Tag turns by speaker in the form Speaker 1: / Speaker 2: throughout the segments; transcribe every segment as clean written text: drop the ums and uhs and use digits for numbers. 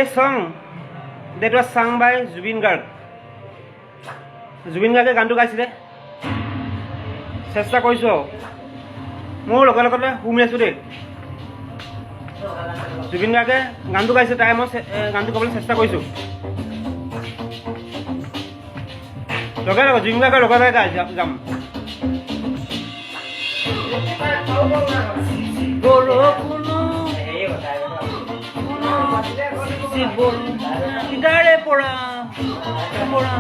Speaker 1: A song that was sung by Zubin Garg. Zubin Garge গানটো গাইছিলে চেষ্টা কৰিছো মোৰ লগে লগে শুনি আছো দেই জুবিন গাৰ্গে গানটো গাইছে তাই মই গানটো গাবলৈ চেষ্টা কৰিছো লগে লগে জুবিন গাৰ্গে লগে লগে গাই যাম গিটাৰে পৰা পৰা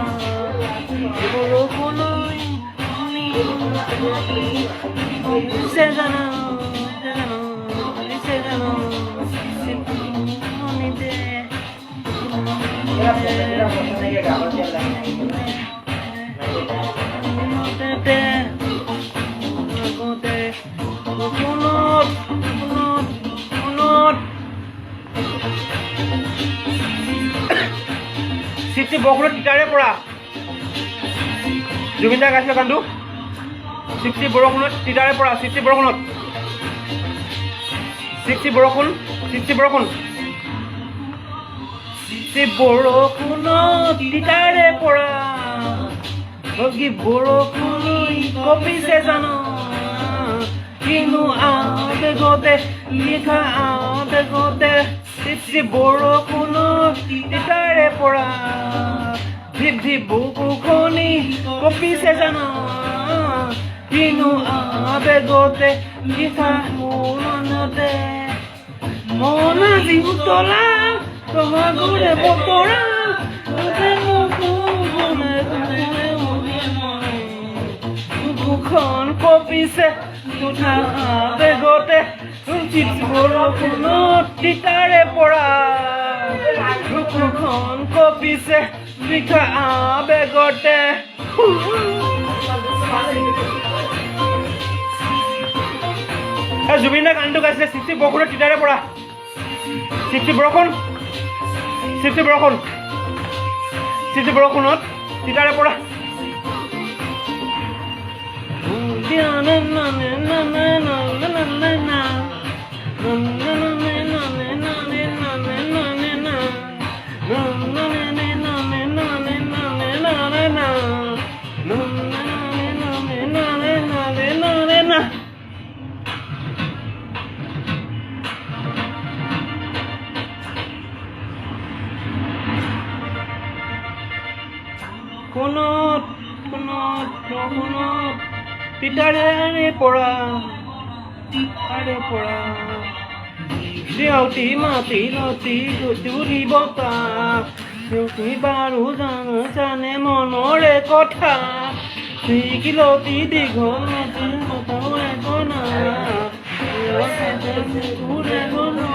Speaker 1: চিপচি বৰষুণত তিতাৰে পৰা জুবিন দাই গাইছিলে গানটো চিপচি বৰষুণত তিতাৰে পৰা চিপচি বৰষুণত চিপচি বৰষুণ চিপচি বৰষুণ চিপচি বৰষুণত তিতাৰে পৰা কি বৰষুণ কপিছে জানো কিনো আবেগতে লিখা আবেগতে চিপচি বৰষুণত তিতাৰে পৰা ধিপ ধিপ বুকুখনি কপিছে জানো কিনো আবেগতে লিখা মনতে মন আজি উতলা তোমাগুৰে বতৰা বুকুখন কপিছে তুঠা আবেগতে চিপচি বৰষুণত তিতাৰে পৰা বুকুখন কপিছে লিখা আবেগতে জুবিন দাই গানটো গাইছিলে চিপচি বৰষুণত তিতাৰে পৰা চিপচি বৰষুণ চিপচি বৰষুণ চিপচি বৰষুণত তিতাৰে পৰা তিতাৰে পৰা দেউতি মাতি লতি গুজুৰি বতাহ দেউতি বাৰু জানে মনৰে কথা শিকিলতি দীঘল নদী কথাৰে কনা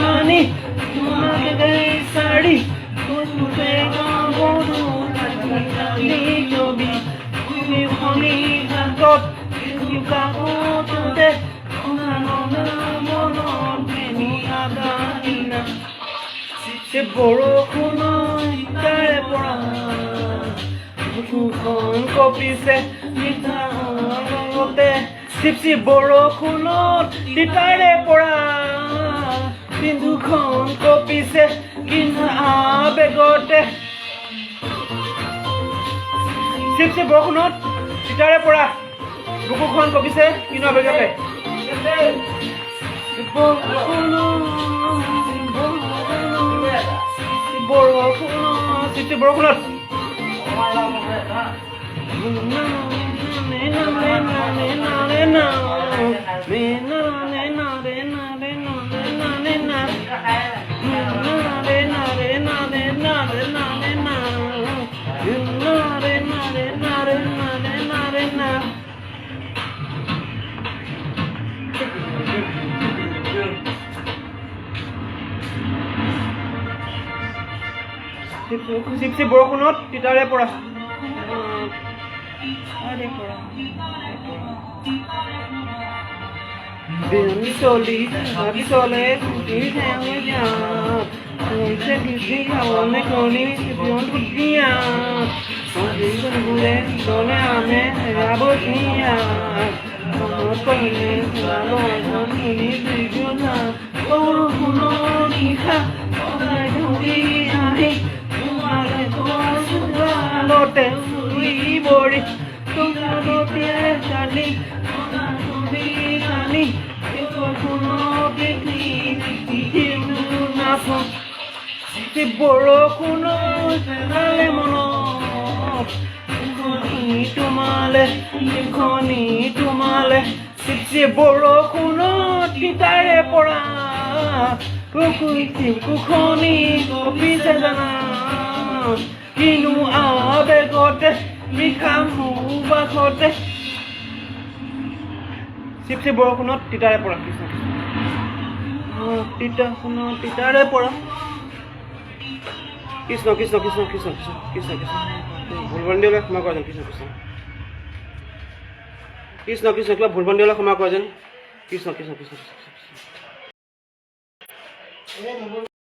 Speaker 1: মানি চাৰি বৰষুণত তিতাৰে পৰা বুকুখন কপিছে লগতে চিপচি বৰষুণত তিতাৰে পৰা সিন্ধুখন কপিছে কিন্তু আবেগতে চিপচি বৰষুণত তিতাৰে পৰা বুকুখন কপিছে কিন্তু আবেগতে চিপচি বৰষুণত চিপচি বৰষুণত তিতাৰে পৰা চলি চলে বৰষুণৰ নিশা সদায় ধৰি আহি তোমালে চোতালতে উৰি বৰি তোমালতে জানি ধৰি আনি বৰষুণতে নাচো বৰষুণৰ পেলালে মনত তোমালে খনি তোমালে বৰষুণত তিতাৰে পৰা কুখনি কপিছে জানা কিনো আবেগতে লিখাম সুবাসতে চিপচি বৰষুণত তিতাৰে পৰা তিতাখনত তিতাৰে পৰা কৃষ্ণ কৃষ্ণ কৃষ্ণ কৃষ্ণ কৃষ্ণ কৃষ্ণ কৃষ্ণ ভুলবন্দী হ'লে ক্ষমা কৰা যেন কৃষ্ণ কৃষ্ণ কৃষ্ণ কৃষ্ণ কিবা ভুলবন্দী হ'লে ক্ষমা কৰা যেন কৃষ্ণ কৃষ্ণ কৃষ্ণ কৃষ্ণ